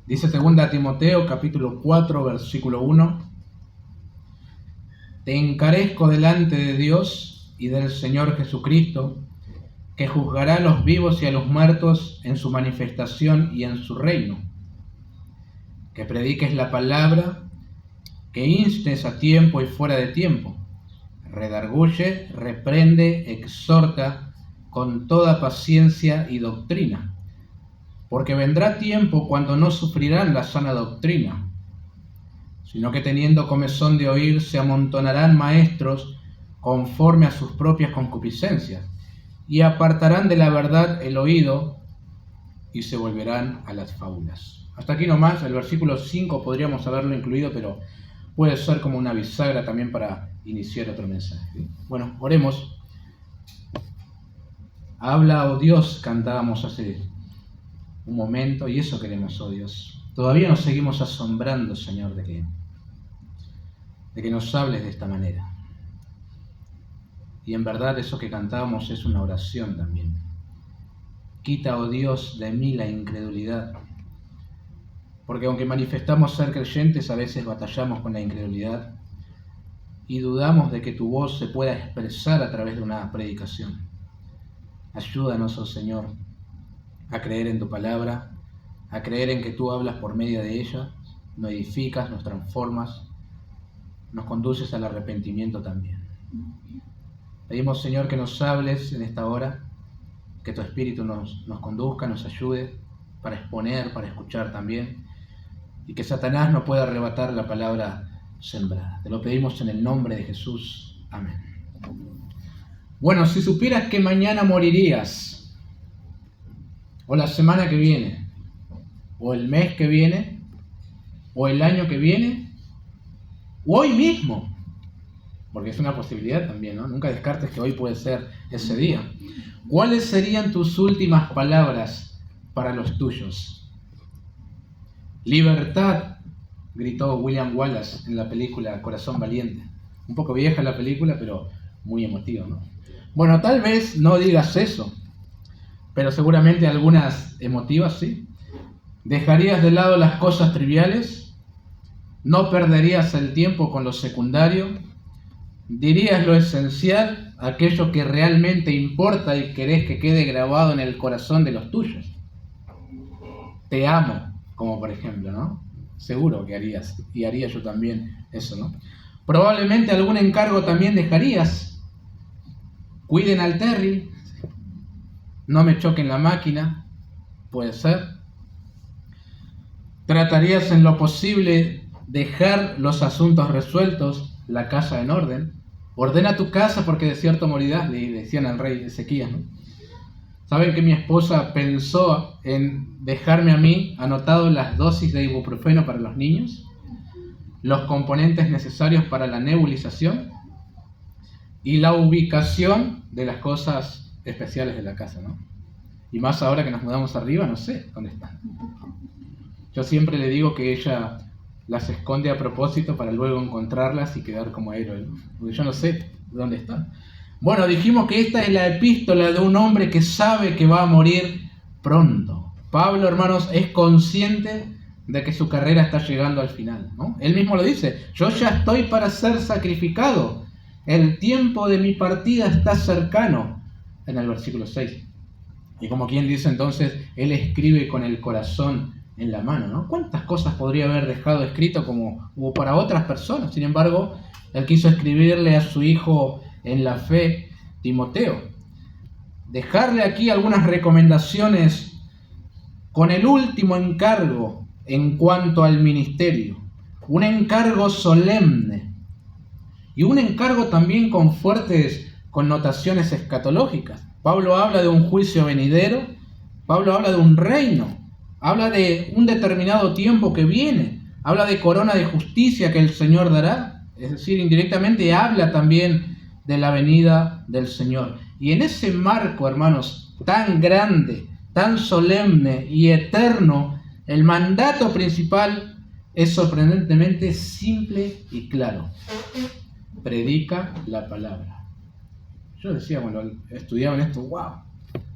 Dice 2 Timoteo capítulo 4 versículo 1: Te encarezco delante de Dios y del Señor Jesucristo, que juzgará a los vivos y a los muertos en su manifestación y en su reino. Que prediques la palabra, que instes a tiempo y fuera de tiempo, redarguye, reprende, exhorta con toda paciencia y doctrina. Porque vendrá tiempo cuando no sufrirán la sana doctrina, sino que teniendo comezón de oír se amontonarán maestros conforme a sus propias concupiscencias, y apartarán de la verdad el oído y se volverán a las fábulas. Hasta aquí nomás, el versículo 5 podríamos haberlo incluido, pero puede ser como una bisagra también para iniciar otro mensaje. Bueno, oremos. Habla, oh Dios, cantábamos hace un momento, y eso queremos, oh Dios. Todavía nos seguimos asombrando, Señor, de que nos hables de esta manera. Y en verdad eso que cantábamos es una oración también. Quita, oh Dios, de mí la incredulidad. Porque aunque manifestamos ser creyentes, a veces batallamos con la incredulidad y dudamos de que tu voz se pueda expresar a través de una predicación. Ayúdanos, oh Señor, a creer en tu palabra, a creer en que tú hablas por medio de ella, nos edificas, nos transformas, nos conduces al arrepentimiento también. Pedimos, Señor, que nos hables en esta hora, que tu Espíritu nos conduzca, nos ayude para exponer, para escuchar también, y que Satanás no pueda arrebatar la palabra sembrada. Te lo pedimos en el nombre de Jesús. Amén. Bueno, si supieras que mañana morirías, o la semana que viene, o el mes que viene, o el año que viene, o hoy mismo, porque es una posibilidad también, ¿no? Nunca descartes que hoy puede ser ese día. ¿Cuáles serían tus últimas palabras para los tuyos? Libertad, gritó William Wallace en la película Corazón Valiente. Un poco vieja la película, pero muy emotiva, ¿no? Bueno, tal vez no digas eso, pero seguramente algunas emotivas sí. ¿Dejarías de lado las cosas triviales? ¿No perderías el tiempo con lo secundario? ¿Dirías lo esencial, aquello que realmente importa y querés que quede grabado en el corazón de los tuyos? Te amo, como por ejemplo, ¿no? Seguro que harías, y haría yo también eso, ¿no? Probablemente algún encargo también dejarías. Cuiden al Terry, no me choquen la máquina, puede ser. Tratarías en lo posible dejar los asuntos resueltos, la casa en orden. Ordena tu casa porque de cierto morirás, le decían al rey Ezequías, ¿no? ¿Saben que mi esposa pensó en dejarme a mí anotado las dosis de ibuprofeno para los niños, los componentes necesarios para la nebulización y la ubicación de las cosas especiales de la casa, ¿no? Y más ahora que nos mudamos arriba, no sé dónde están. Yo siempre le digo que ella las esconde a propósito para luego encontrarlas y quedar como héroe, ¿no? Porque yo no sé dónde están. Bueno, dijimos que esta es la epístola de un hombre que sabe que va a morir pronto. Pablo, hermanos, es consciente de que su carrera está llegando al final, ¿no? Él mismo lo dice: yo ya estoy para ser sacrificado, el tiempo de mi partida está cercano, en el versículo 6. Y como quien dice entonces, él escribe con el corazón en la mano, ¿no? ¿Cuántas cosas podría haber dejado escrito como para otras personas? Sin embargo, él quiso escribirle a su hijo en la fe, Timoteo. Dejarle aquí algunas recomendaciones con el último encargo en cuanto al ministerio. Un encargo solemne y un encargo también con fuertes connotaciones escatológicas. Pablo habla de un juicio venidero, Pablo habla de un reino, habla de un determinado tiempo que viene, habla de corona de justicia que el Señor dará, es decir, indirectamente habla también de la venida del Señor. Y en ese marco, hermanos, tan grande, tan solemne y eterno, el mandato principal es sorprendentemente simple y claro. Predica la palabra. Yo decía cuando estudiaban esto, wow,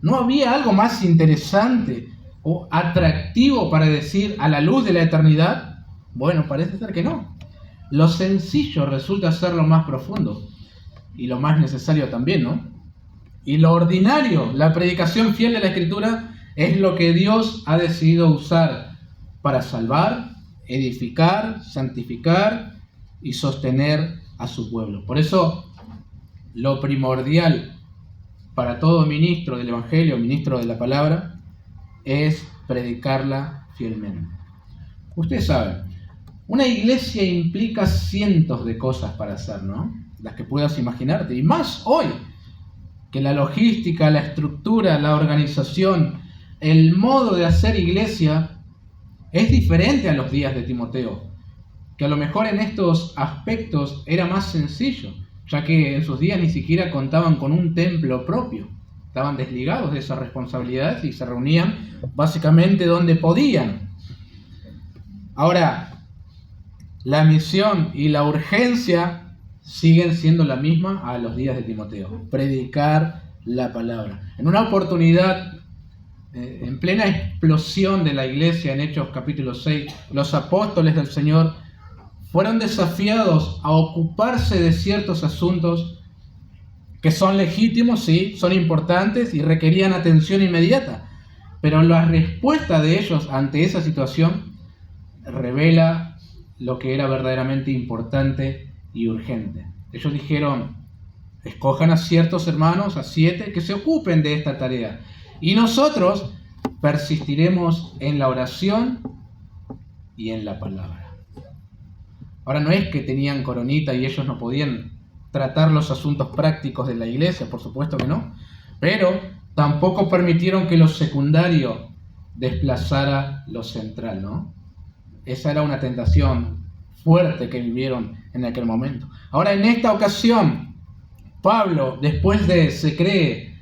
¿no había algo más interesante o atractivo para decir a la luz de la eternidad? Bueno, parece ser que no. Lo sencillo resulta ser lo más profundo y lo más necesario también, ¿no? Y lo ordinario, la predicación fiel de la Escritura, es lo que Dios ha decidido usar para salvar, edificar, santificar y sostener a su pueblo. Por eso, lo primordial para todo ministro del Evangelio, ministro de la palabra, es predicarla fielmente. Ustedes saben, una iglesia implica cientos de cosas para hacer, ¿no? Las que puedas imaginarte, y más hoy, que la logística, la estructura, la organización, el modo de hacer iglesia es diferente a los días de Timoteo, que a lo mejor en estos aspectos era más sencillo, ya que en sus días ni siquiera contaban con un templo propio, estaban desligados de esas responsabilidades y se reunían básicamente donde podían. Ahora, la misión y la urgencia siguen siendo la misma a los días de Timoteo: predicar la palabra. En una oportunidad, en plena explosión de la iglesia, en Hechos capítulo 6, los apóstoles del Señor fueron desafiados a ocuparse de ciertos asuntos que son legítimos, sí, son importantes y requerían atención inmediata. Pero la respuesta de ellos ante esa situación revela lo que era verdaderamente importante y urgente. Ellos dijeron: escojan a ciertos hermanos, a 7, que se ocupen de esta tarea. Y nosotros persistiremos en la oración y en la palabra. Ahora, no es que tenían coronita y ellos no podían tratar los asuntos prácticos de la iglesia, por supuesto que no, pero tampoco permitieron que lo secundario desplazara lo central, ¿no? Esa era una tentación fuerte que vivieron en aquel momento. Ahora, en esta ocasión, Pablo, después de, se cree,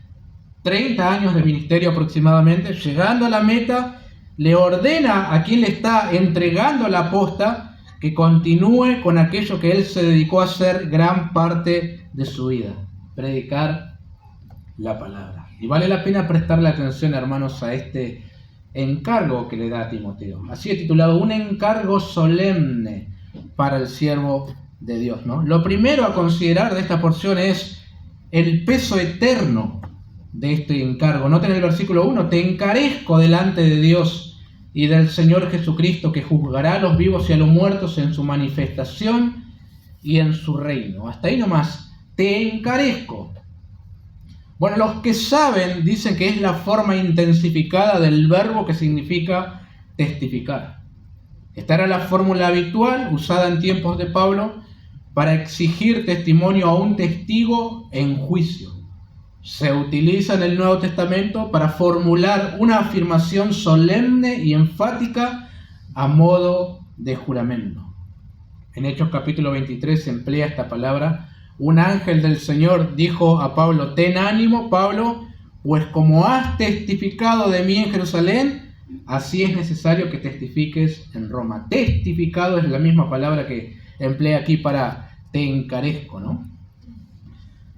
30 años de ministerio aproximadamente, llegando a la meta, le ordena a quien le está entregando la posta que continúe con aquello que él se dedicó a hacer gran parte de su vida: predicar la palabra. Y vale la pena prestarle atención, hermanos, a este encargo que le da a Timoteo. Así he titulado: un encargo solemne para el siervo de Dios, ¿no? Lo primero a considerar de esta porción es el peso eterno de este encargo. Noten el versículo 1: te encarezco delante de Dios y del Señor Jesucristo, que juzgará a los vivos y a los muertos en su manifestación y en su reino. Hasta ahí nomás, te encarezco. Bueno, los que saben dicen que es la forma intensificada del verbo que significa testificar. Esta era la fórmula habitual usada en tiempos de Pablo para exigir testimonio a un testigo en juicio. Se utiliza en el Nuevo Testamento para formular una afirmación solemne y enfática a modo de juramento. En Hechos capítulo 23 se emplea esta palabra. Un ángel del Señor dijo a Pablo: ten ánimo, Pablo, pues como has testificado de mí en Jerusalén, así es necesario que testifiques en Roma. Testificado es la misma palabra que emplea aquí para te encarezco, ¿no?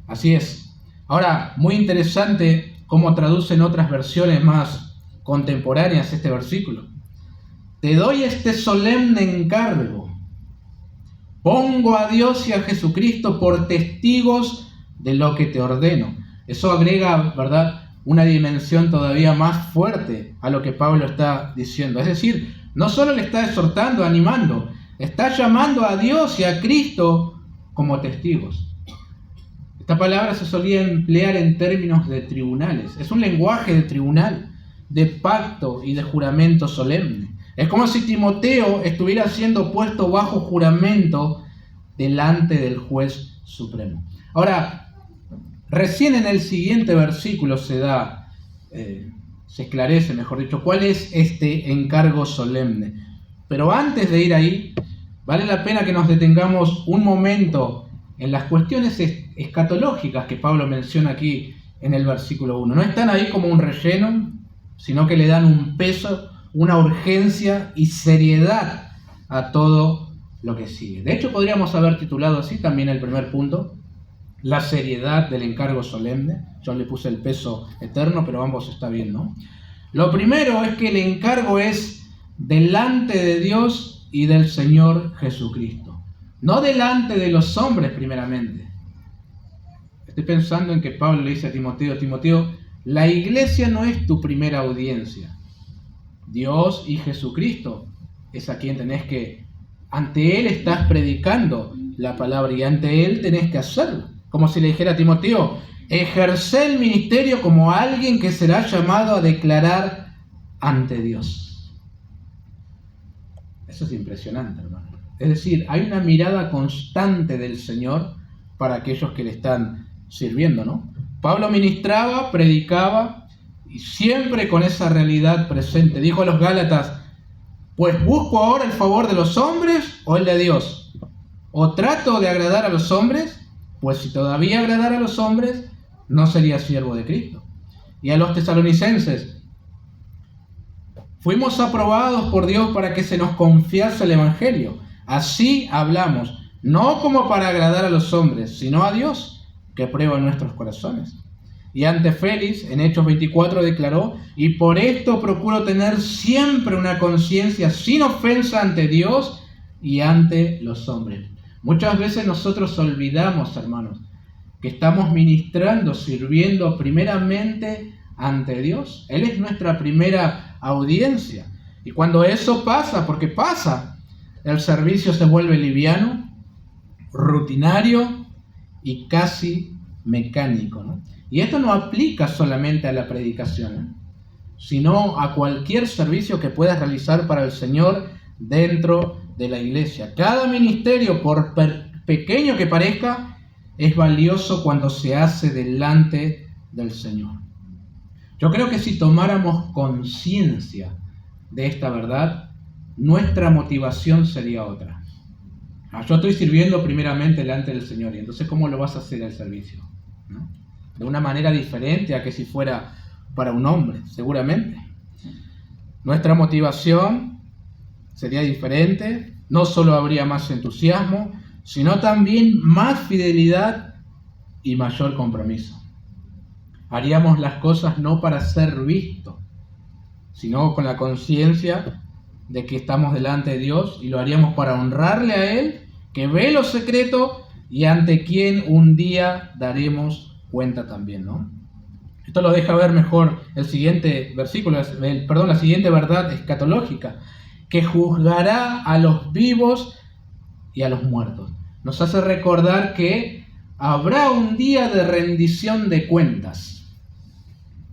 Así es. Ahora, muy interesante cómo traducen otras versiones más contemporáneas este versículo. Te doy este solemne encargo. Pongo a Dios y a Jesucristo por testigos de lo que te ordeno. Eso agrega, ¿verdad?, una dimensión todavía más fuerte a lo que Pablo está diciendo. Es decir, no solo le está exhortando, animando, está llamando a Dios y a Cristo como testigos. Esta palabra se solía emplear en términos de tribunales. Es un lenguaje de tribunal, de pacto y de juramento solemne. Es como si Timoteo estuviera siendo puesto bajo juramento delante del juez supremo. Ahora, recién en el siguiente versículo se esclarece, mejor dicho, cuál es este encargo solemne. Pero antes de ir ahí, vale la pena que nos detengamos un momento en las cuestiones escatológicas que Pablo menciona aquí en el versículo 1. No están ahí como un relleno, sino que le dan un peso, una urgencia y seriedad a todo lo que sigue. De hecho, podríamos haber titulado así también el primer punto: la seriedad del encargo solemne. Yo le puse el peso eterno, pero ambos está bien, ¿no? Lo primero es que el encargo es delante de Dios y del Señor Jesucristo, no delante de los hombres primeramente. Estoy pensando en que Pablo le dice a Timoteo, Timoteo, la iglesia no es tu primera audiencia. Dios y Jesucristo es a quien tenés que, ante Él estás predicando la palabra y ante Él tenés que hacerlo. Como si le dijera a Timoteo, ejerce el ministerio como alguien que será llamado a declarar ante Dios. Eso es impresionante, hermano. Es decir, hay una mirada constante del Señor para aquellos que le están sirviendo, ¿no? Pablo ministraba, predicaba y siempre con esa realidad presente. Dijo a los Gálatas, pues busco ahora el favor de los hombres o el de Dios. O trato de agradar a los hombres, pues si todavía agradara a los hombres, no sería siervo de Cristo. Y a los tesalonicenses, fuimos aprobados por Dios para que se nos confiase el Evangelio. Así hablamos, no como para agradar a los hombres, sino a Dios, que prueba nuestros corazones. Y ante Félix, en Hechos 24, declaró, y por esto procuro tener siempre una conciencia sin ofensa ante Dios y ante los hombres. Muchas veces nosotros olvidamos, hermanos, que estamos ministrando, sirviendo primeramente ante Dios. Él es nuestra primera audiencia. Y cuando eso pasa, porque pasa, el servicio se vuelve liviano, rutinario y casi mecánico, ¿no? Y esto no aplica solamente a la predicación, sino a cualquier servicio que puedas realizar para el Señor dentro de la iglesia. Cada ministerio, por pequeño que parezca, es valioso cuando se hace delante del Señor. Yo creo que si tomáramos conciencia de esta verdad, nuestra motivación sería otra. Yo estoy sirviendo primeramente delante del Señor, y entonces ¿cómo lo vas a hacer el servicio? ¿No? De una manera diferente a que si fuera para un hombre, seguramente. Nuestra motivación sería diferente, no solo habría más entusiasmo, sino también más fidelidad y mayor compromiso. Haríamos las cosas no para ser vistos, sino con la conciencia de que estamos delante de Dios, y lo haríamos para honrarle a Él, que ve lo secreto y ante quien un día daremos cuenta también, ¿no? Esto lo deja ver mejor el siguiente versículo, la siguiente verdad escatológica, que juzgará a los vivos y a los muertos. Nos hace recordar que habrá un día de rendición de cuentas.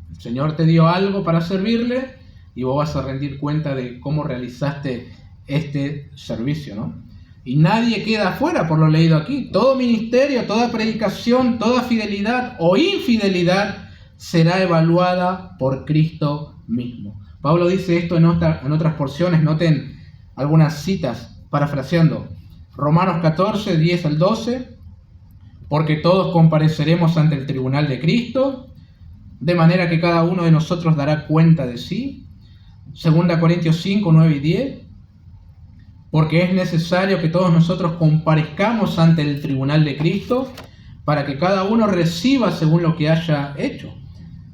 El Señor te dio algo para servirle y vos vas a rendir cuenta de cómo realizaste este servicio, ¿no? Y nadie queda afuera por lo leído aquí. Todo ministerio, toda predicación, toda fidelidad o infidelidad será evaluada por Cristo mismo. Pablo dice esto en otras porciones, noten algunas citas, parafraseando. Romanos 14, 10 al 12, porque todos compareceremos ante el tribunal de Cristo, de manera que cada uno de nosotros dará cuenta de sí. 2 Corintios 5, 9 y 10, porque es necesario que todos nosotros comparezcamos ante el tribunal de Cristo, para que cada uno reciba según lo que haya hecho.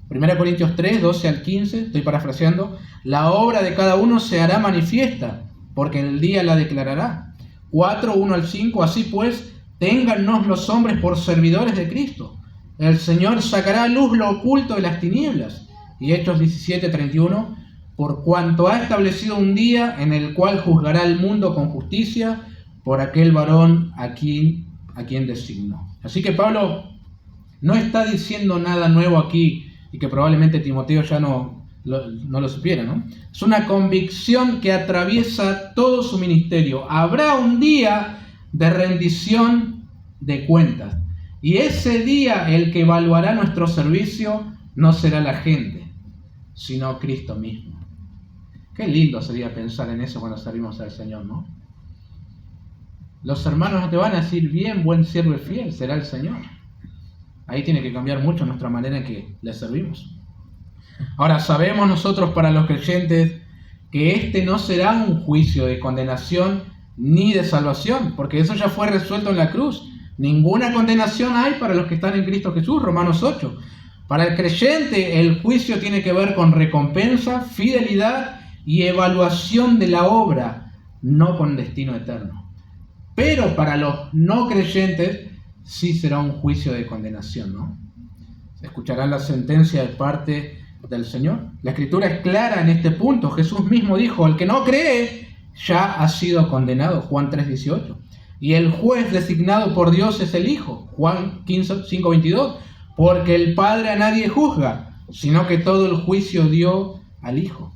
1 Corintios 3, 12 al 15, estoy parafraseando, la obra de cada uno se hará manifiesta, porque en el día la declarará. 4, 1 al 5, así pues, téngannos los hombres por servidores de Cristo. El Señor sacará a luz lo oculto de las tinieblas. Y Hechos 17, 31, por cuanto ha establecido un día en el cual juzgará al mundo con justicia por aquel varón a quien designó. Así que Pablo no está diciendo nada nuevo aquí, y que probablemente Timoteo ya no lo supiera, ¿no? Es una convicción que atraviesa todo su ministerio. Habrá un día de rendición de cuentas, y ese día el que evaluará nuestro servicio no será la gente, sino Cristo mismo. Qué lindo sería pensar en eso cuando servimos al Señor, ¿no? Los hermanos no te van a decir, bien, buen siervo y fiel, será el Señor. Ahí tiene que cambiar mucho nuestra manera en que le servimos. Ahora, sabemos nosotros para los creyentes que este no será un juicio de condenación ni de salvación, porque eso ya fue resuelto en la cruz. Ninguna condenación hay para los que están en Cristo Jesús, Romanos 8. Para el creyente, el juicio tiene que ver con recompensa, fidelidad y evaluación de la obra, no con destino eterno. Pero para los no creyentes, sí será un juicio de condenación, ¿no? Escucharán la sentencia de parte del Señor. La Escritura es clara en este punto. Jesús mismo dijo: el que no cree ya ha sido condenado, Juan 3:18. Y el juez designado por Dios es el Hijo, Juan 5:22. Porque el Padre a nadie juzga, sino que todo el juicio dio al Hijo.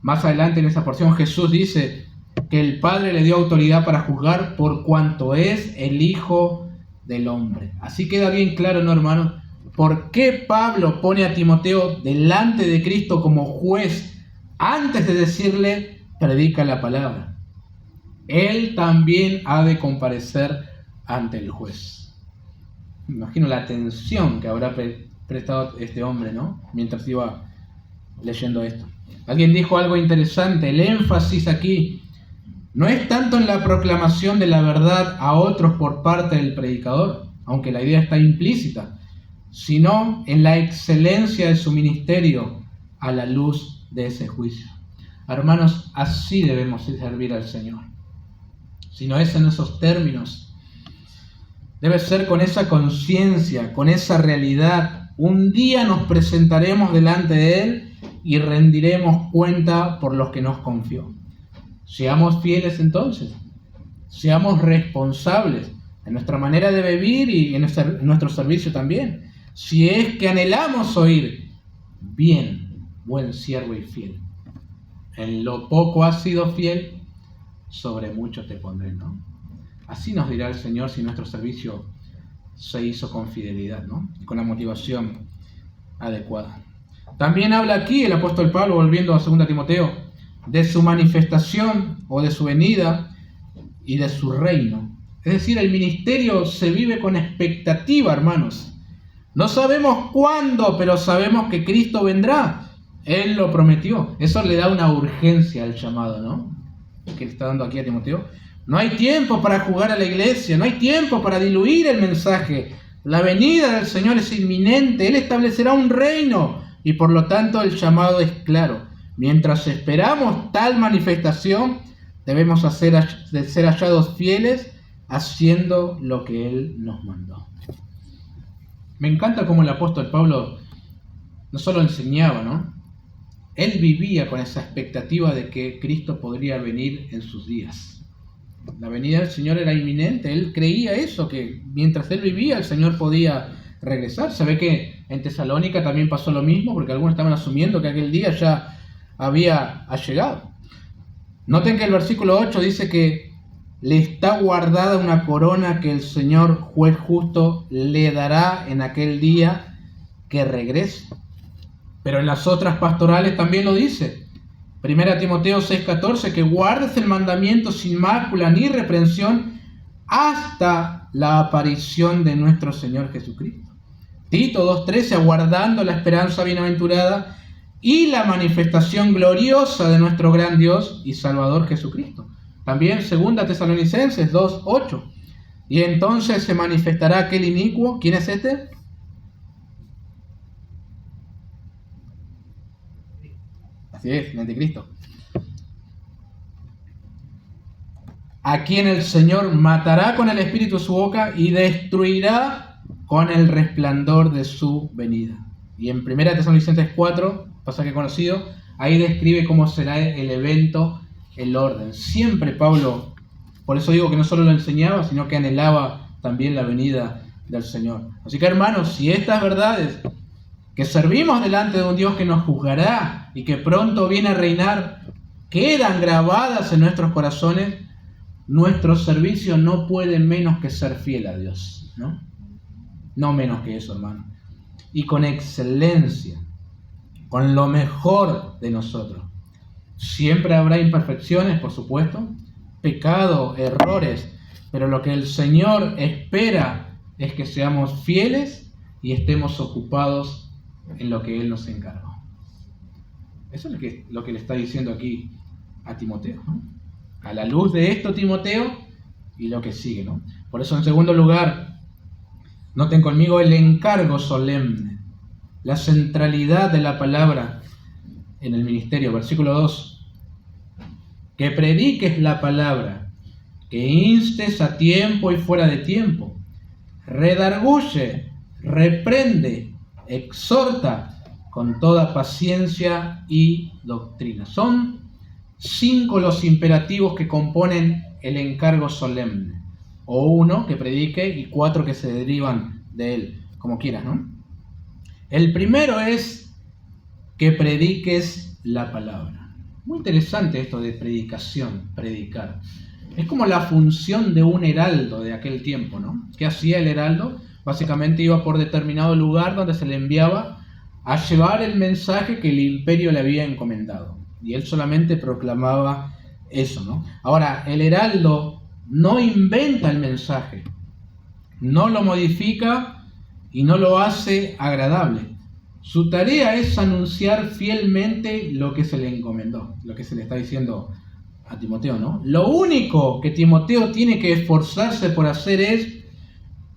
Más adelante en esa porción Jesús dice que el Padre le dio autoridad para juzgar por cuanto es el Hijo del Hombre. Así queda bien claro, ¿no, hermanos? ¿Por qué Pablo pone a Timoteo delante de Cristo como juez antes de decirle predica la palabra? Él también ha de comparecer ante el juez. Me imagino la atención que habrá prestado este hombre, ¿no? Mientras iba leyendo esto. Alguien dijo algo interesante. El énfasis aquí no es tanto en la proclamación de la verdad a otros por parte del predicador, aunque la idea está implícita, sino en la excelencia de su ministerio a la luz de ese juicio. Hermanos, así debemos servir al Señor. Si no es en esos términos, debe ser con esa conciencia, con esa realidad. Un día nos presentaremos delante de Él y rendiremos cuenta por los que nos confió. Seamos fieles entonces, seamos responsables en nuestra manera de vivir y en nuestro servicio también. Si es que anhelamos oír, bien, buen siervo y fiel. En lo poco has sido fiel, sobre mucho te pondré, ¿no? Así nos dirá el Señor si nuestro servicio se hizo con fidelidad, ¿no? Y con la motivación adecuada. También habla aquí el apóstol Pablo, volviendo a 2 Timoteo, de su manifestación o de su venida y de su reino. Es decir, el ministerio se vive con expectativa, hermanos. No sabemos cuándo, pero sabemos que Cristo vendrá. Él lo prometió. Eso le da una urgencia al llamado, ¿no? Que le está dando aquí a Timoteo. No hay tiempo para jugar a la iglesia, no hay tiempo para diluir el mensaje. La venida del Señor es inminente, Él establecerá un reino y por lo tanto el llamado es claro. Mientras esperamos tal manifestación, debemos ser hallados fieles haciendo lo que Él nos mandó. Me encanta cómo el apóstol Pablo no solo enseñaba, ¿no? Él vivía con esa expectativa de que Cristo podría venir en sus días. La venida del Señor era inminente, él creía eso, que mientras él vivía el Señor podía regresar. Se ve que en Tesalónica también pasó lo mismo, porque algunos estaban asumiendo que aquel día ya había llegado. Noten que el versículo 8 dice que le está guardada una corona que el Señor juez justo le dará en aquel día que regrese. Pero en las otras pastorales también lo dice. 1 Timoteo 6:14, que guardes el mandamiento sin mácula ni reprensión hasta la aparición de nuestro Señor Jesucristo. Tito 2:13, aguardando la esperanza bienaventurada y la manifestación gloriosa de nuestro gran Dios y Salvador Jesucristo. También 2 Tesalonicenses 2:8, y entonces se manifestará aquel inicuo. ¿Quién es este? Así es, el anticristo. A quien el Señor matará con el espíritu de su boca y destruirá con el resplandor de su venida. Y en 1 Tesalonicenses 4, pasaje conocido, ahí describe cómo será el evento, el orden. Siempre Pablo, por eso digo que no solo lo enseñaba, sino que anhelaba también la venida del Señor. Así que hermanos, si estas verdades, que servimos delante de un Dios que nos juzgará y que pronto viene a reinar, quedan grabadas en nuestros corazones, nuestro servicio no puede menos que ser fiel a Dios, ¿no? No menos que eso, hermano. Y con excelencia, con lo mejor de nosotros. Siempre habrá imperfecciones, por supuesto, pecado, errores, pero lo que el Señor espera es que seamos fieles y estemos ocupados en lo que Él nos encargó. Eso es lo que le está diciendo aquí a Timoteo, ¿no? A la luz de esto, Timoteo, y lo que sigue, ¿no? Por eso, en segundo lugar, noten conmigo el encargo solemne. la centralidad de la palabra en el ministerio. Versículo 2. Que prediques la palabra, que instes a tiempo y fuera de tiempo, redarguye, reprende, exhorta con toda paciencia y doctrina. Son 5 los imperativos que componen el encargo solemne, o 1 que predique y 4 que se derivan de él, como quieras, ¿no? El primero es que prediques la palabra. Muy interesante esto de predicación, predicar. Es como la función de un heraldo de aquel tiempo, ¿no? ¿Qué hacía el heraldo? Básicamente iba por determinado lugar donde se le enviaba a llevar el mensaje que el imperio le había encomendado. Y él solamente proclamaba eso, ¿no? Ahora, el heraldo no inventa el mensaje, no lo modifica y no lo hace agradable. Su tarea es anunciar fielmente lo que se le encomendó, lo que se le está diciendo a Timoteo, ¿no? Lo único que Timoteo tiene que esforzarse por hacer es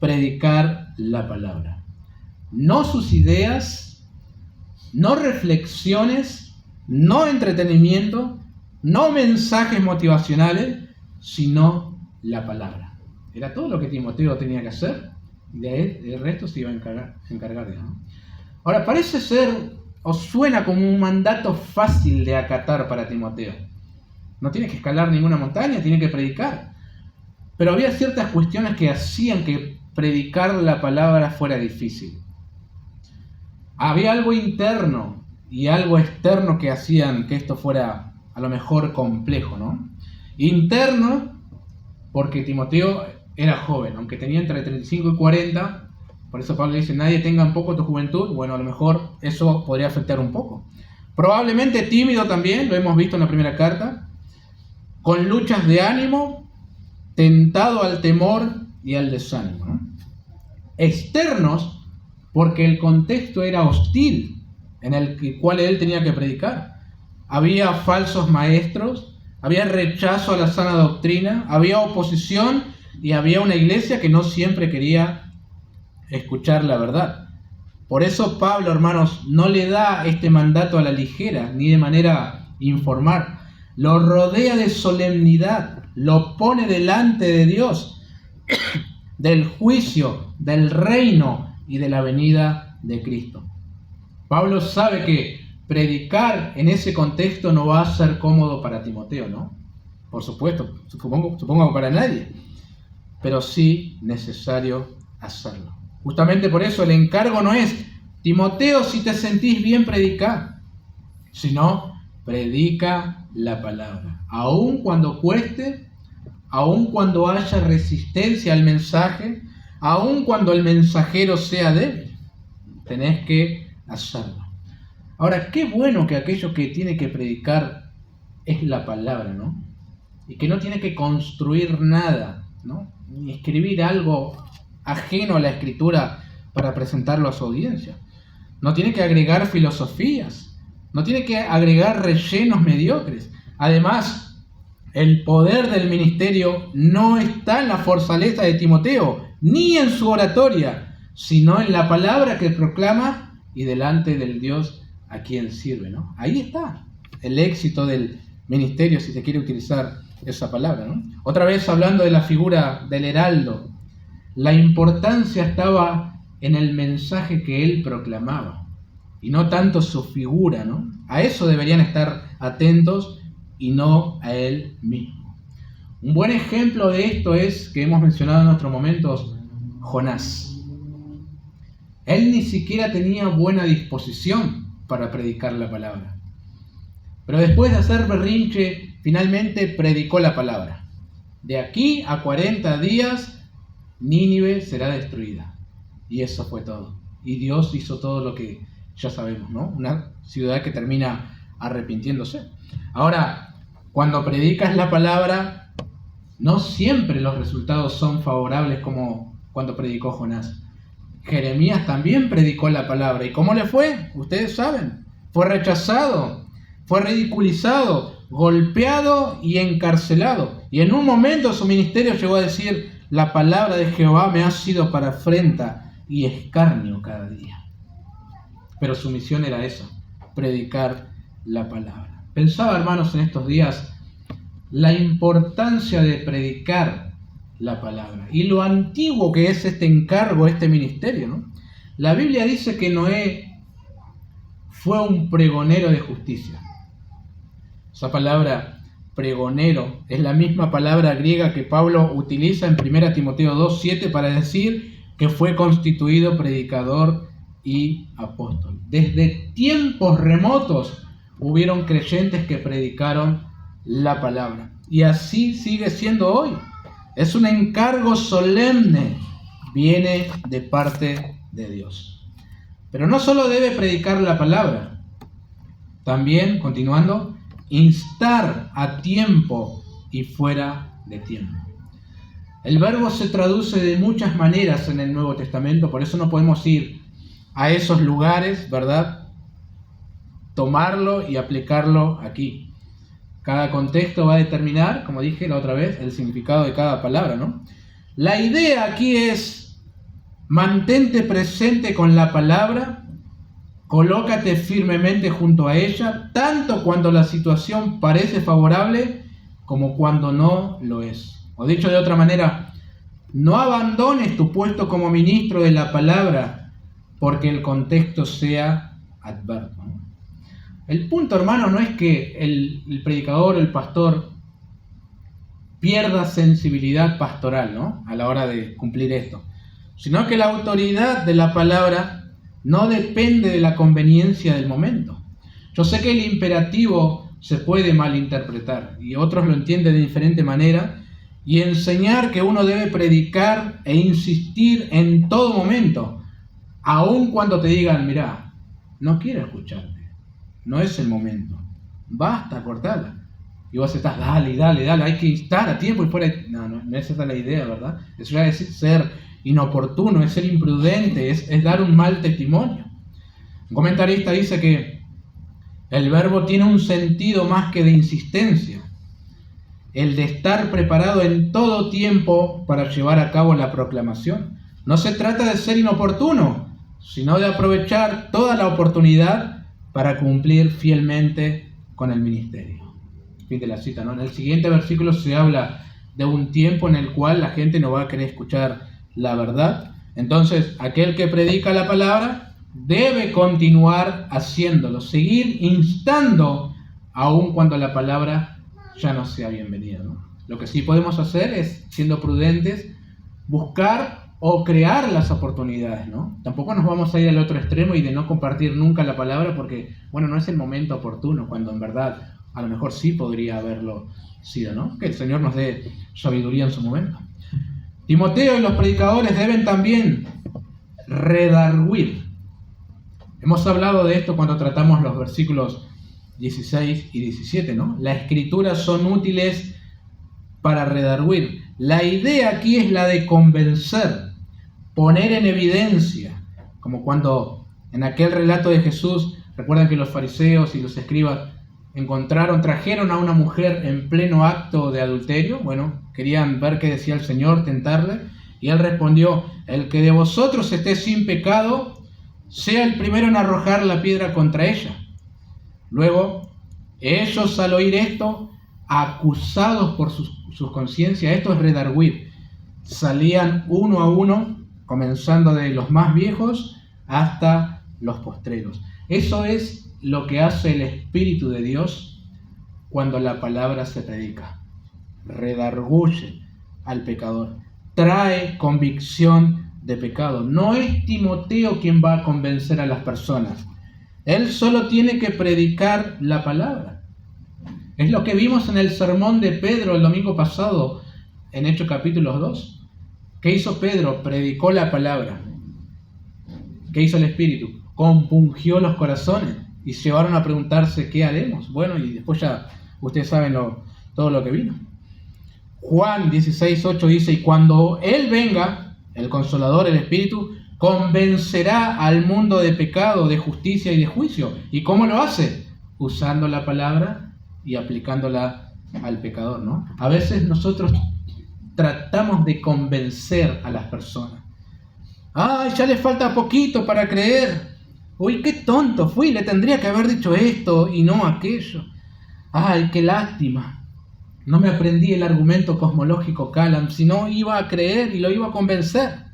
predicar la palabra. No sus ideas, no reflexiones, no entretenimiento, no mensajes motivacionales, sino la palabra. Era todo lo que Timoteo tenía que hacer, y del resto se iba a encargar de, ¿no? Ahora, parece ser, o suena como un mandato fácil de acatar para Timoteo. No tiene que escalar ninguna montaña, tiene que predicar. Pero había ciertas cuestiones que hacían que predicar la palabra fuera difícil. Había algo interno y algo externo que hacían que esto fuera a lo mejor complejo, ¿no? Interno, porque Timoteo era joven, aunque tenía entre 35 y 40, por eso Pablo dice, nadie tenga en poco tu juventud. Bueno, a lo mejor eso podría afectar un poco. Probablemente tímido también, lo hemos visto en la primera carta, con luchas de ánimo, tentado al temor y al desánimo, ¿no? Externos, porque el contexto era hostil en el cual él tenía que predicar. Había falsos maestros, había rechazo a la sana doctrina, había oposición y había una iglesia que no siempre quería escuchar la verdad. Por eso Pablo, hermanos, no le da este mandato a la ligera ni de manera informal. Lo rodea de solemnidad, lo pone delante de Dios, del juicio, del reino y de la venida de Cristo. Pablo sabe que predicar en ese contexto no va a ser cómodo para Timoteo, ¿no? Por supuesto, supongo que para nadie, pero sí necesario hacerlo. Justamente por eso el encargo no es, Timoteo, si te sentís bien, predica, sino predica la palabra. Aun cuando cueste, aun cuando haya resistencia al mensaje, aun cuando el mensajero sea débil, tenés que hacerlo. Ahora, qué bueno que aquello que tiene que predicar es la palabra, ¿no? Y que no tiene que construir nada, ¿no? Ni escribir algo ajeno a la escritura para presentarlo a su audiencia. No tiene que agregar filosofías, no tiene que agregar rellenos mediocres. Además, el poder del ministerio no está en la fortaleza de Timoteo, ni en su oratoria, sino en la palabra que proclama y delante del Dios a quien sirve, ¿no? Ahí está el éxito del ministerio, si se quiere utilizar esa palabra, ¿no? Otra vez hablando de la figura del heraldo, la importancia estaba en el mensaje que él proclamaba y no tanto su figura, ¿no? A eso deberían estar atentos y no a él mismo. Un buen ejemplo de esto es, que hemos mencionado en otros momentos, Jonás. Él ni siquiera tenía buena disposición para predicar la palabra. Pero después de hacer berrinche, finalmente predicó la palabra. De aquí a 40 días, Nínive será destruida. Y eso fue todo. Y Dios hizo todo lo que ya sabemos, ¿no? Una ciudad que termina arrepintiéndose. Ahora, cuando predicas la palabra, no siempre los resultados son favorables como cuando predicó Jonás. Jeremías también predicó la palabra. ¿Y cómo le fue? Ustedes saben. Fue rechazado, fue ridiculizado, golpeado y encarcelado. Y en un momento su ministerio llegó a decir, la palabra de Jehová me ha sido para afrenta y escarnio cada día. pero su misión era esa, predicar la palabra. Pensaba, hermanos, en estos días la importancia de predicar la palabra y lo antiguo que es este encargo, este ministerio, ¿no? La Biblia dice que Noé fue un pregonero de justicia. Esa palabra pregonero es la misma palabra griega que Pablo utiliza en 1 Timoteo 2:7 para decir que fue constituido predicador y apóstol. Desde tiempos remotos hubieron creyentes que predicaron la palabra. Y así sigue siendo hoy. Es un encargo solemne, viene de parte de Dios. Pero no solo debe predicar la palabra, también, continuando, instar a tiempo y fuera de tiempo. El verbo se traduce de muchas maneras en el Nuevo Testamento, por eso no podemos ir a esos lugares, ¿verdad? Tomarlo y aplicarlo aquí. Cada contexto va a determinar, como dije la otra vez, el significado de cada palabra, ¿no? La idea aquí es: mantente presente con la palabra, colócate firmemente junto a ella, tanto cuando la situación parece favorable como cuando no lo es. O dicho de otra manera, no abandones tu puesto como ministro de la palabra porque el contexto sea adverso. El punto, hermano, no es que el predicador, el pastor, pierda sensibilidad pastoral, ¿no?, a la hora de cumplir esto, sino que la autoridad de la palabra no depende de la conveniencia del momento. Yo sé que el imperativo se puede malinterpretar y otros lo entienden de diferente manera, y enseñar que uno debe predicar e insistir en todo momento, aun cuando te digan: mirá, no quiero escucharte, no es el momento, basta, cortala. Y vos estás, dale, hay que instar a tiempo y fuera. No es esa la idea, ¿verdad? Eso ya es ser inoportuno, es ser imprudente, es dar un mal testimonio. Un comentarista dice que el verbo tiene un sentido más que de insistencia, el de estar preparado en todo tiempo para llevar a cabo la proclamación. No se trata de ser inoportuno, sino de aprovechar toda la oportunidad para cumplir fielmente con el ministerio. Fin de la cita, ¿no? En el siguiente versículo se habla de un tiempo en el cual la gente no va a querer escuchar la verdad. Entonces, aquel que predica la palabra debe continuar haciéndolo, seguir instando, aun cuando la palabra ya no sea bienvenida, ¿no? Lo que sí podemos hacer es, siendo prudentes, buscar o crear las oportunidades, ¿no? Tampoco nos vamos a ir al otro extremo y de no compartir nunca la palabra porque, bueno, no es el momento oportuno, cuando en verdad a lo mejor sí podría haberlo sido, ¿no? Que el Señor nos dé sabiduría en su momento. Timoteo y los predicadores deben también redarguir. Hemos hablado de esto cuando tratamos los versículos 16 y 17, ¿no? Las escrituras son útiles para redarguir. La idea aquí es la de convencer, poner en evidencia, como cuando en aquel relato de Jesús, recuerdan que los fariseos y los escribas trajeron a una mujer en pleno acto de adulterio. Bueno, querían ver qué decía el Señor, tentarle, y él respondió: el que de vosotros esté sin pecado, sea el primero en arrojar la piedra contra ella. Luego, ellos al oír esto, acusados por sus conciencias, esto es redarguir, salían uno a uno, comenzando de los más viejos hasta los postreros. Eso es lo que hace el Espíritu de Dios cuando la palabra se predica. Redarguye al pecador, trae convicción de pecado. No es Timoteo quien va a convencer a las personas. Él solo tiene que predicar la palabra. Es lo que vimos en el sermón de Pedro el domingo pasado, en Hechos capítulo 2. ¿Qué hizo Pedro? Predicó la palabra. ¿Qué hizo el Espíritu? Compungió los corazones y llevaron a preguntarse: ¿qué haremos? Bueno, y después ya ustedes saben todo lo que vino. Juan 16:8 dice: y cuando Él venga, el Consolador, el Espíritu, convencerá al mundo de pecado, de justicia y de juicio. ¿Y cómo lo hace? Usando la palabra y aplicándola al pecador, ¿no? A veces nosotros tratamos de convencer a las personas. ¡Ay, ya le falta poquito para creer! Uy, qué tonto fui, le tendría que haber dicho esto y no aquello. Ay, qué lástima. No me aprendí el argumento cosmológico Kalam, si no iba a creer y lo iba a convencer.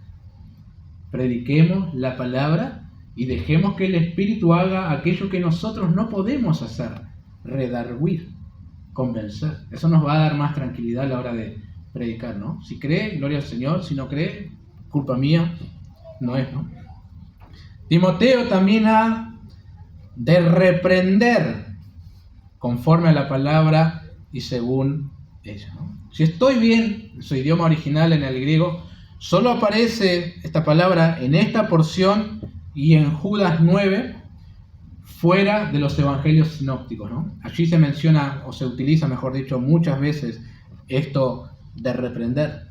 Prediquemos la palabra y dejemos que el Espíritu haga aquello que nosotros no podemos hacer, redarguir, convencer. Eso nos va a dar más tranquilidad a la hora de predicar, ¿no? Si cree, gloria al Señor; si no cree, culpa mía, no es, ¿no? Timoteo también ha de reprender conforme a la palabra y según ella, ¿no? Si estoy bien, en su idioma original, en el griego, solo aparece esta palabra en esta porción y en Judas 9, fuera de los evangelios sinópticos, ¿no? Allí se menciona, o se utiliza, mejor dicho, muchas veces esto de reprender.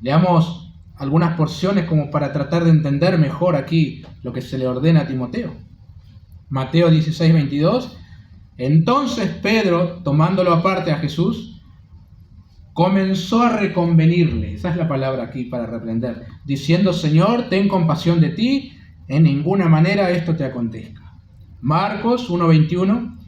Leamos algunas porciones como para tratar de entender mejor aquí lo que se le ordena a Timoteo. Mateo 16, 22. Entonces Pedro, tomándolo aparte a Jesús, comenzó a reconvenirle, esa es la palabra aquí para reprender, diciendo: Señor, ten compasión de ti, en ninguna manera esto te acontezca. Marcos 1:21.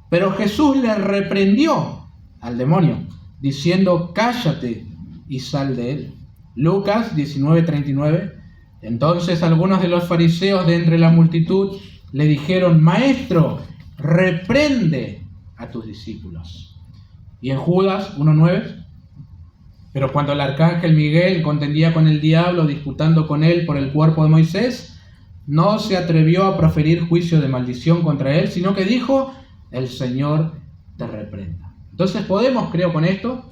Pero Jesús le reprendió al demonio, diciendo: cállate y sal de él. Lucas 19:39. Entonces algunos de los fariseos de entre la multitud le dijeron: Maestro, reprende a tus discípulos. Y en Judas 1:9. Pero cuando el arcángel Miguel contendía con el diablo, disputando con él por el cuerpo de Moisés, no se atrevió a proferir juicio de maldición contra él, sino que dijo: el Señor te reprenda. Entonces podemos, creo, con esto,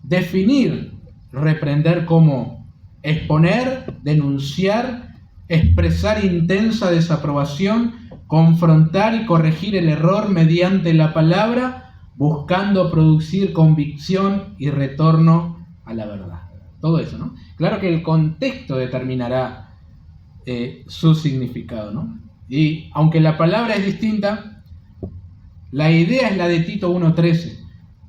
definir reprender como exponer, denunciar, expresar intensa desaprobación, confrontar y corregir el error mediante la palabra, buscando producir convicción y retorno a la verdad. Todo eso, ¿no? Claro que el contexto determinará su significado, ¿no? Y aunque la palabra es distinta, la idea es la de Tito 1:13.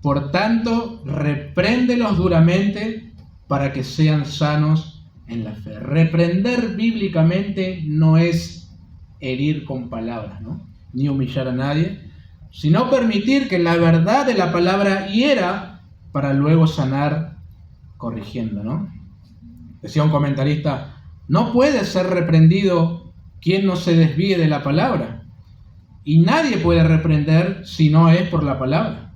Por tanto, repréndelos duramente para que sean sanos en la fe. Reprender bíblicamente no es herir con palabras, ¿no? Ni humillar a nadie, sino permitir que la verdad de la palabra hiera para luego sanar corrigiendo, ¿no? Decía un comentarista: no puede ser reprendido quien no se desvíe de la palabra, y nadie puede reprender si no es por la palabra.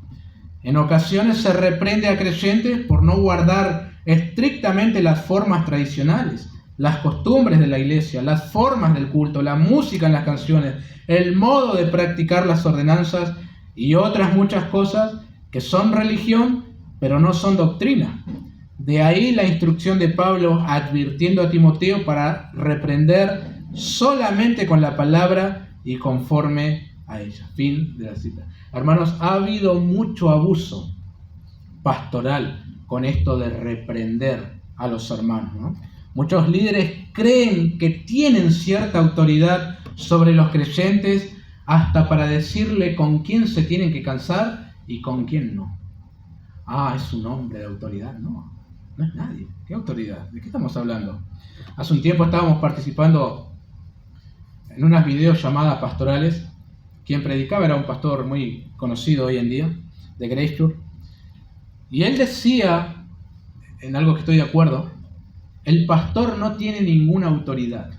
En ocasiones se reprende a creyentes por no guardar estrictamente las formas tradicionales, las costumbres de la iglesia, las formas del culto, la música en las canciones, el modo de practicar las ordenanzas y otras muchas cosas que son religión, pero no son doctrina. De ahí la instrucción de Pablo advirtiendo a Timoteo para reprender solamente con la palabra y conforme a ella. Fin de la cita. Hermanos, ha habido mucho abuso pastoral con esto de reprender a los hermanos, ¿no? Muchos líderes creen que tienen cierta autoridad sobre los creyentes hasta para decirle con quién se tienen que casar y con quién no. Ah, es un hombre de autoridad. No es nadie. ¿Qué autoridad? ¿De qué estamos hablando? Hace un tiempo estábamos participando en unas videollamadas pastorales. Quien predicaba era un pastor muy conocido hoy en día, de Grace Church. Y él decía, en algo que estoy de acuerdo: el pastor no tiene ninguna autoridad.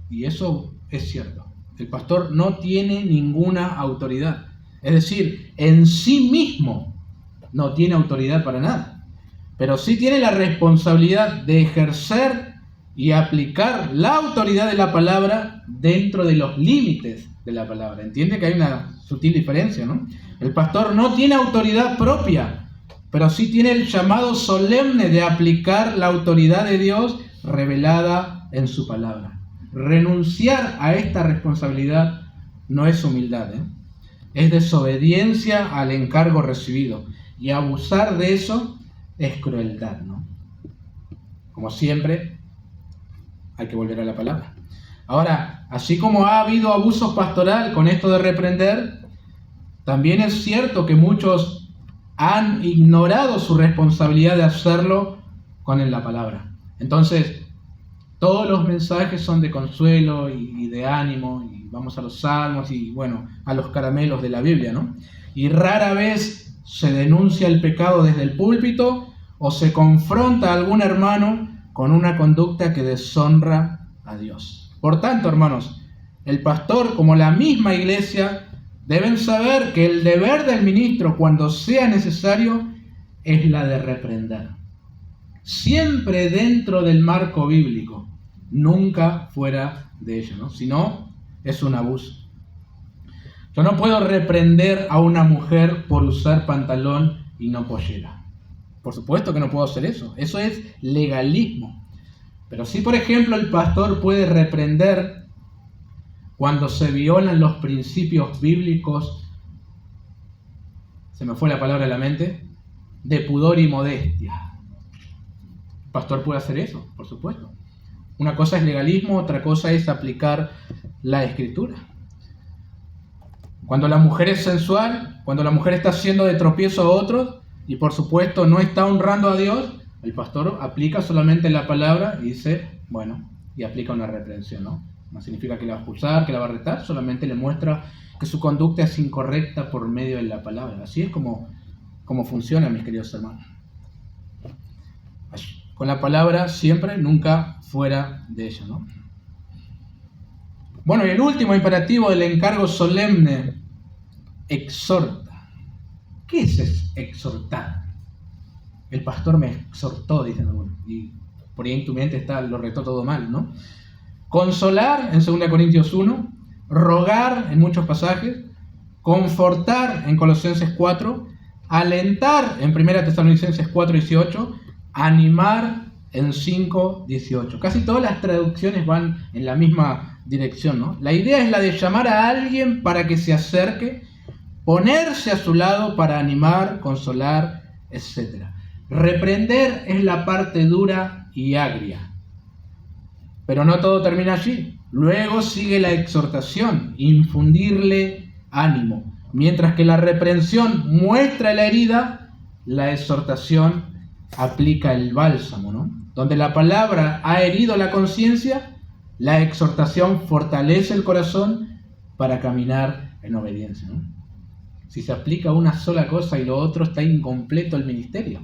Y eso es cierto. El pastor no tiene ninguna autoridad. Es decir, en sí mismo no tiene autoridad para nada. Pero sí tiene la responsabilidad de ejercer y aplicar la autoridad de la palabra dentro de los límites de la palabra. Entiende que hay una sutil diferencia, ¿no? El pastor no tiene autoridad propia, pero sí tiene el llamado solemne de aplicar la autoridad de Dios revelada en su palabra. Renunciar a esta responsabilidad no es humildad, es desobediencia al encargo recibido. Y abusar de eso es crueldad, ¿no? Como siempre, hay que volver a la palabra. Ahora, así como ha habido abuso pastoral con esto de reprender, también es cierto que muchos han ignorado su responsabilidad de hacerlo con la palabra. Entonces, Todos los mensajes son de consuelo y de ánimo, y vamos a los salmos y bueno, a los caramelos de la Biblia, ¿no? Y rara vez se denuncia el pecado desde el púlpito o se confronta a algún hermano con una conducta que deshonra a Dios. Por tanto, hermanos, el pastor, como la misma iglesia, deben saber que el deber del ministro, cuando sea necesario, es la de reprender. Siempre dentro del marco bíblico, nunca fuera de ella, ¿no? Si no, es un abuso. Yo no puedo reprender a una mujer por usar pantalón y no pollera. Por supuesto que no puedo hacer eso. Eso es legalismo. Pero sí, por ejemplo, el pastor puede reprender cuando se violan los principios bíblicos, se me fue la palabra de la mente, de pudor y modestia. El pastor puede hacer eso, por supuesto. Una cosa es legalismo, otra cosa es aplicar la escritura. Cuando la mujer es sensual, cuando la mujer está haciendo de tropiezo a otros y por supuesto no está honrando a Dios, el pastor aplica solamente la palabra y dice, bueno, y aplica una reprensión, ¿no? No significa que la va a expulsar, que la va a retar, solamente le muestra que su conducta es incorrecta por medio de la palabra. Así es como funciona, mis queridos hermanos. Con la palabra siempre, nunca fuera de ella, ¿no? Bueno, y el último imperativo del encargo solemne, exhorta. ¿Qué es exhortar? El pastor me exhortó, dicen algunos, y por ahí en tu mente lo retó todo mal, ¿no? Consolar en 2 Corintios 1, rogar en muchos pasajes, confortar en Colosenses 4, alentar en 1 Tesalonicenses 4:18, animar en 5:18. Casi todas las traducciones van en la misma dirección, ¿no? La idea es la de llamar a alguien para que se acerque, ponerse a su lado para animar, consolar, etc. Reprender es la parte dura y agria. Pero no todo termina allí. Luego sigue la exhortación, infundirle ánimo. Mientras que la reprensión muestra la herida, la exhortación aplica el bálsamo, ¿no? Donde la palabra ha herido la conciencia, la exhortación fortalece el corazón para caminar en obediencia, ¿no? Si se aplica una sola cosa y lo otro, está incompleto el ministerio.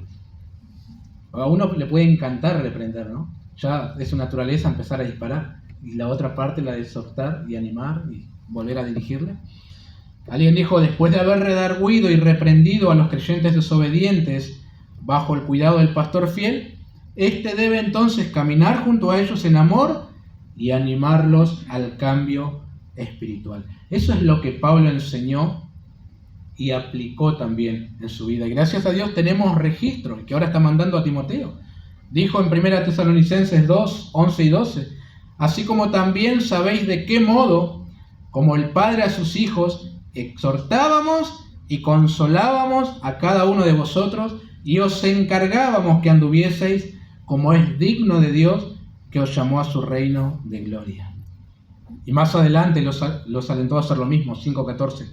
A uno le puede encantar reprender, ¿no? Ya es su naturaleza empezar a disparar. Y la otra parte, la de exhortar y animar y volver a dirigirle. Alguien dijo, después de haber redarguido y reprendido a los creyentes desobedientes bajo el cuidado del pastor fiel, éste debe entonces caminar junto a ellos en amor y animarlos al cambio espiritual. Eso es lo que Pablo enseñó y aplicó también en su vida. Y gracias a Dios tenemos registro que ahora está mandando a Timoteo. Dijo en 1 Tesalonicenses 2, 11 y 12, así como también sabéis de qué modo, como el Padre a sus hijos, exhortábamos y consolábamos a cada uno de vosotros y os encargábamos que anduvieseis como es digno de Dios que os llamó a su reino de gloria. Y más adelante los alentó a hacer lo mismo, 5:14.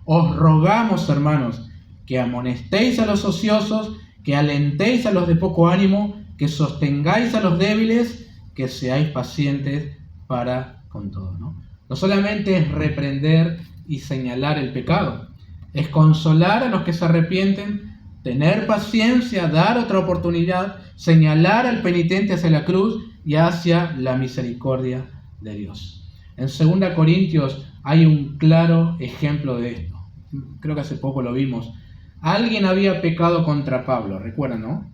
Os rogamos, hermanos, que amonestéis a los ociosos, que alentéis a los de poco ánimo, que sostengáis a los débiles, que seáis pacientes para con todo, ¿no? No solamente es reprender y señalar el pecado, es consolar a los que se arrepienten, tener paciencia, dar otra oportunidad, señalar al penitente hacia la cruz y hacia la misericordia de Dios. En 2 Corintios hay un claro ejemplo de esto. Creo que hace poco lo vimos. Alguien había pecado contra Pablo, recuerdan, ¿no?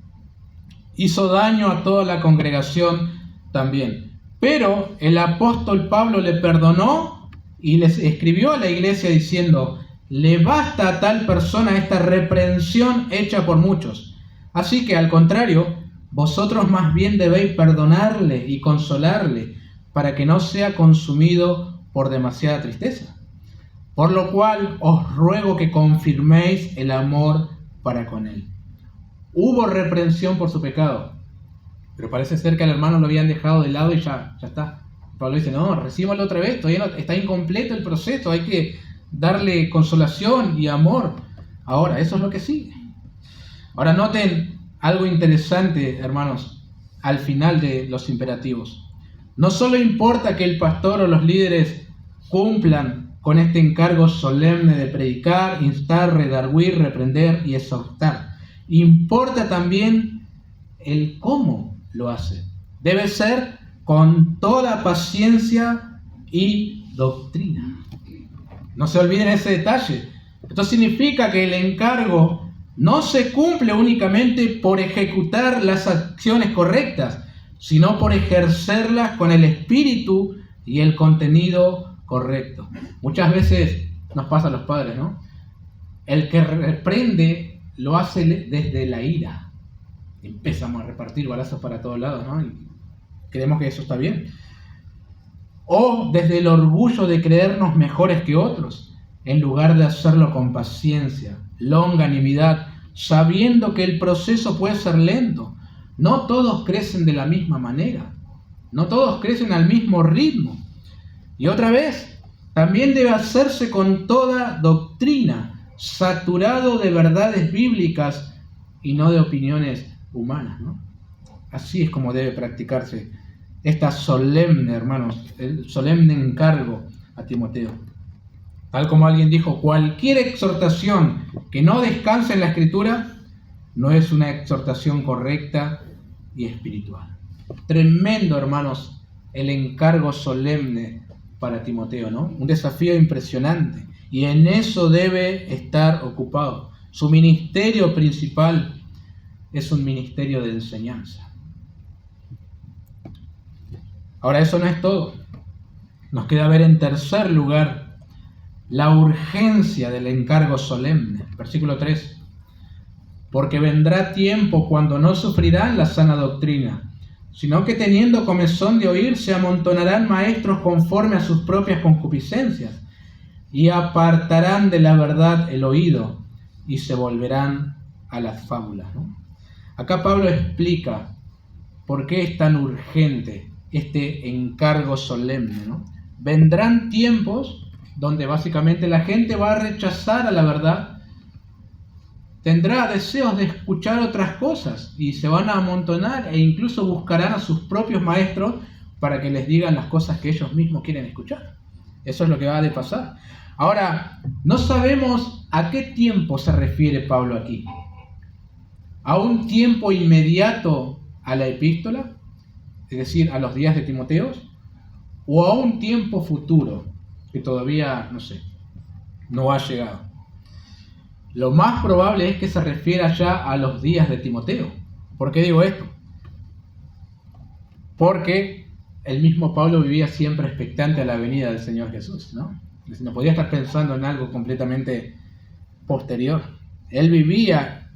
Hizo daño a toda la congregación también. Pero el apóstol Pablo le perdonó y les escribió a la iglesia diciendo, le basta a tal persona esta reprensión hecha por muchos. Así que al contrario, vosotros más bien debéis perdonarle y consolarle para que no sea consumido por demasiada tristeza. Por lo cual os ruego que confirméis el amor para con él. Hubo reprensión por su pecado, pero parece ser que al hermano lo habían dejado de lado y ya está. Pablo dice, no, recíbalo otra vez, todavía no, está incompleto el proceso, hay que darle consolación y amor. Ahora, eso es lo que sigue. Ahora noten algo interesante, hermanos, al final de los imperativos. No solo importa que el pastor o los líderes cumplan con este encargo solemne de predicar, instar, redarguir, reprender y exhortar. Importa también el cómo lo hace. Debe ser con toda paciencia y doctrina. No se olviden ese detalle. Esto significa que el encargo no se cumple únicamente por ejecutar las acciones correctas, sino por ejercerlas con el espíritu y el contenido correcto. Muchas veces nos pasa a los padres, ¿no? El que reprende lo hace desde la ira. Empezamos a repartir balazos para todos lados, ¿no? Y creemos que eso está bien. O desde el orgullo de creernos mejores que otros, en lugar de hacerlo con paciencia, longanimidad, sabiendo que el proceso puede ser lento. No todos crecen de la misma manera. No todos crecen al mismo ritmo. Y otra vez, también debe hacerse con toda doctrina, saturado de verdades bíblicas y no de opiniones humanas, ¿no? Así es como debe practicarse esta solemne, hermanos, el solemne encargo a Timoteo. Tal como alguien dijo, cualquier exhortación que no descanse en la Escritura no es una exhortación correcta y espiritual. Tremendo, hermanos, el encargo solemne para Timoteo, ¿no? Un desafío impresionante. Y en eso debe estar ocupado. Su ministerio principal es un ministerio de enseñanza. Ahora, eso no es todo. Nos queda ver en tercer lugar la urgencia del encargo solemne. Versículo 3. Porque vendrá tiempo cuando no sufrirán la sana doctrina, sino que teniendo comezón de oír, se amontonarán maestros conforme a sus propias concupiscencias, y apartarán de la verdad el oído, y se volverán a las fábulas, ¿no? Acá Pablo explica por qué es tan urgente este encargo solemne, ¿no? Vendrán tiempos donde básicamente la gente va a rechazar a la verdad, tendrá deseos de escuchar otras cosas y se van a amontonar e incluso buscarán a sus propios maestros para que les digan las cosas que ellos mismos quieren escuchar. Eso es lo que va a pasar. Ahora, no sabemos a qué tiempo se refiere Pablo aquí. ¿A un tiempo inmediato a la epístola? Es decir, a los días de Timoteo, o a un tiempo futuro que todavía, no ha llegado. Lo más probable es que se refiera ya a los días de Timoteo. ¿Por qué digo esto? Porque el mismo Pablo vivía siempre expectante a la venida del Señor Jesús, ¿no? No podía estar pensando en algo completamente posterior. Él vivía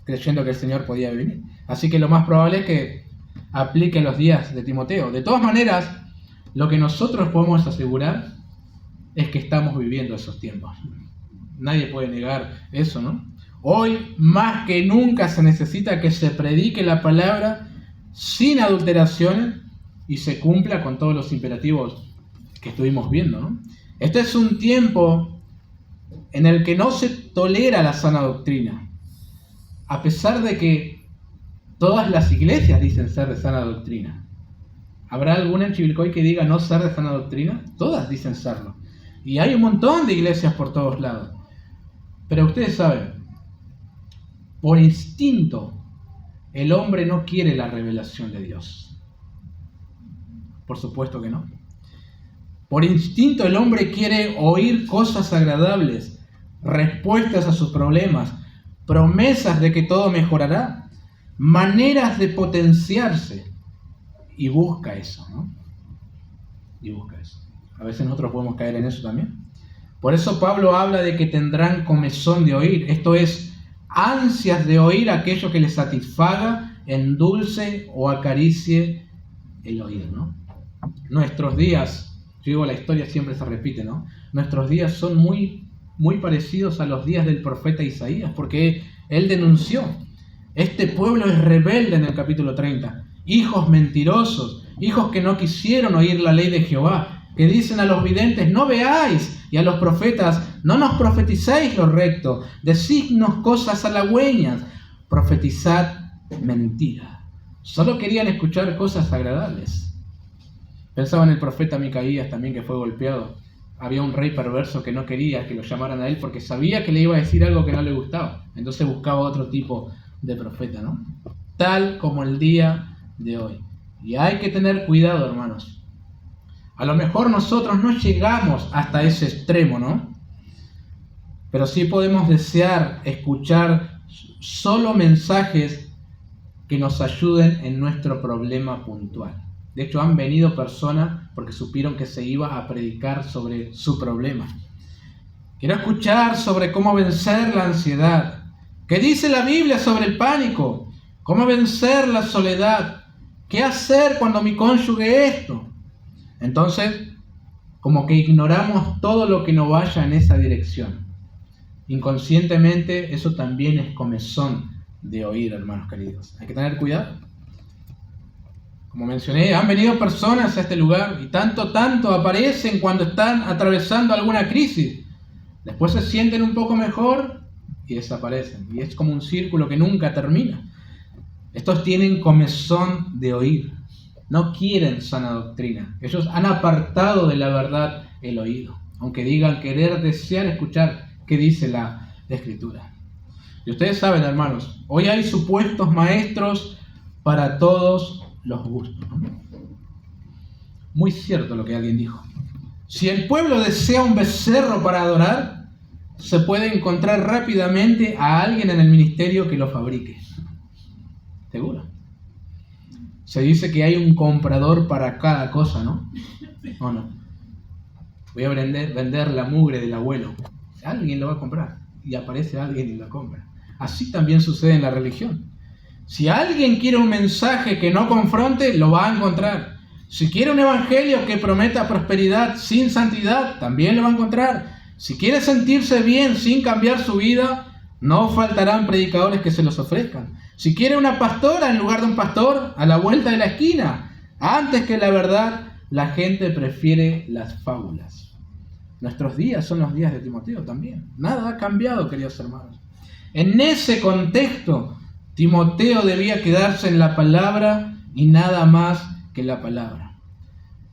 creyendo que el Señor podía venir. Así que lo más probable es que aplique los días de Timoteo. De todas maneras, lo que nosotros podemos asegurar es que estamos viviendo esos tiempos. Nadie puede negar eso, ¿no? Hoy, más que nunca, se necesita que se predique la palabra sin adulteraciones y se cumpla con todos los imperativos que estuvimos viendo, ¿no? Este es un tiempo en el que no se tolera la sana doctrina, a pesar de que todas las iglesias dicen ser de sana doctrina. ¿Habrá alguna en Chivilcoy que diga no ser de sana doctrina? Todas dicen serlo. Y hay un montón de iglesias por todos lados. Pero ustedes saben, por instinto, el hombre no quiere la revelación de Dios. Por supuesto que no. Por instinto el hombre quiere oír cosas agradables, respuestas a sus problemas, promesas de que todo mejorará, maneras de potenciarse. Y busca eso, ¿no? Y busca eso. A veces nosotros podemos caer en eso también. Por eso Pablo habla de que tendrán comezón de oír. Esto es, ansias de oír aquello que les satisfaga, endulce o acaricie el oído, ¿no? Nuestros días, yo digo, la historia siempre se repite, ¿no? Nuestros días son muy, muy parecidos a los días del profeta Isaías, porque él denunció, este pueblo es rebelde en el capítulo 30, hijos mentirosos, hijos que no quisieron oír la ley de Jehová, que dicen a los videntes, no veáis, y a los profetas, no nos profeticéis lo recto, decidnos cosas halagüeñas, profetizad mentira. Solo querían escuchar cosas agradables. Pensaba en el profeta Micaías también, que fue golpeado. Había un rey perverso que no quería que lo llamaran a él porque sabía que le iba a decir algo que no le gustaba. Entonces buscaba otro tipo de profeta, ¿no? Tal como el día de hoy. Y hay que tener cuidado, hermanos. A lo mejor nosotros no llegamos hasta ese extremo, ¿no? Pero sí podemos desear escuchar solo mensajes que nos ayuden en nuestro problema puntual. De hecho, han venido personas porque supieron que se iba a predicar sobre su problema. Quiero escuchar sobre cómo vencer la ansiedad. ¿Qué dice la Biblia sobre el pánico? ¿Cómo vencer la soledad? ¿Qué hacer cuando mi cónyuge esto? Entonces, como que ignoramos todo lo que no vaya en esa dirección. Inconscientemente, eso también es comezón de oír, hermanos queridos. Hay que tener cuidado. Como mencioné, han venido personas a este lugar y tanto aparecen cuando están atravesando alguna crisis. Después se sienten un poco mejor y desaparecen. Y es como un círculo que nunca termina. Estos tienen comezón de oír. No quieren sana doctrina. Ellos han apartado de la verdad el oído. Aunque digan querer, desear escuchar qué dice la Escritura. Y ustedes saben, hermanos, hoy hay supuestos maestros para todos los gustos. Muy cierto lo que alguien dijo. Si el pueblo desea un becerro para adorar, se puede encontrar rápidamente a alguien en el ministerio que lo fabrique. ¿Seguro? Se dice que hay un comprador para cada cosa, ¿no? ¿O no? Voy a vender la mugre del abuelo. Alguien lo va a comprar. Y aparece alguien y lo compra. Así también sucede en la religión. Si alguien quiere un mensaje que no confronte, lo va a encontrar. Si quiere un evangelio que prometa prosperidad sin santidad, también lo va a encontrar. Si quiere sentirse bien sin cambiar su vida, no faltarán predicadores que se los ofrezcan. Si quiere una pastora en lugar de un pastor, a la vuelta de la esquina. Antes que la verdad, la gente prefiere las fábulas. Nuestros días son los días de Timoteo también. Nada ha cambiado, queridos hermanos. En ese contexto, Timoteo debía quedarse en la palabra y nada más que la palabra.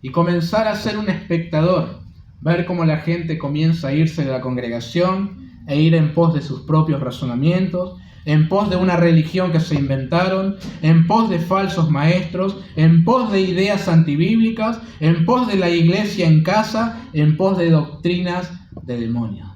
Y comenzar a ser un espectador, ver cómo la gente comienza a irse de la congregación e ir en pos de sus propios razonamientos, en pos de una religión que se inventaron, en pos de falsos maestros, en pos de ideas antibíblicas, en pos de la iglesia en casa, en pos de doctrinas de demonios.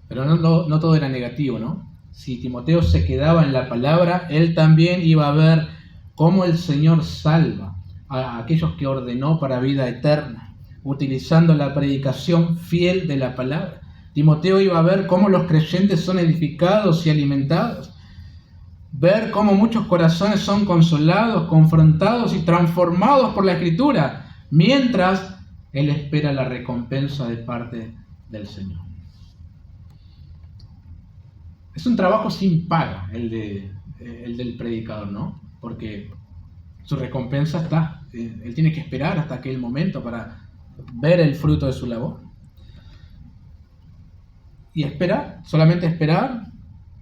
Pero no todo era negativo, ¿no? Si Timoteo se quedaba en la palabra, él también iba a ver cómo el Señor salva a aquellos que ordenó para vida eterna, utilizando la predicación fiel de la palabra. Timoteo iba a ver cómo los creyentes son edificados y alimentados, ver cómo muchos corazones son consolados, confrontados y transformados por la Escritura, mientras él espera la recompensa de parte del Señor. Es un trabajo sin paga el del predicador, ¿no? Porque su recompensa está. Él tiene que esperar hasta aquel momento para ver el fruto de su labor. Y esperar, solamente esperar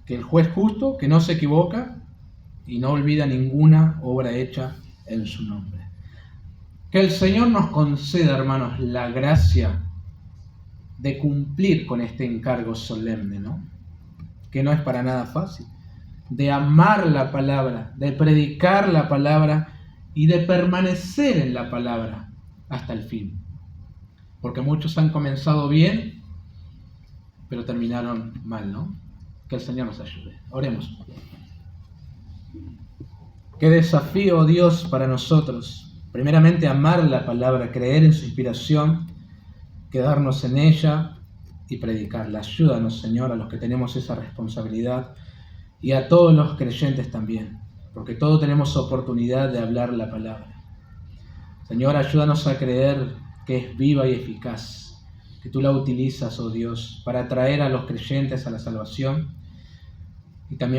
que el juez justo, que no se equivoca y no olvida ninguna obra hecha en su nombre. Que el Señor nos conceda, hermanos, la gracia de cumplir con este encargo solemne, ¿no? Que no es para nada fácil, de amar la palabra, de predicar la palabra y de permanecer en la palabra hasta el fin. Porque muchos han comenzado bien, pero terminaron mal, ¿no? Que el Señor nos ayude. Oremos. Qué desafío, Dios, para nosotros. Primeramente, amar la palabra, creer en su inspiración, quedarnos en ella y predicarla. Ayúdanos, Señor, a los que tenemos esa responsabilidad y a todos los creyentes también, porque todos tenemos oportunidad de hablar la palabra. Señor, ayúdanos a creer que es viva y eficaz, que tú la utilizas, oh Dios, para atraer a los creyentes a la salvación y también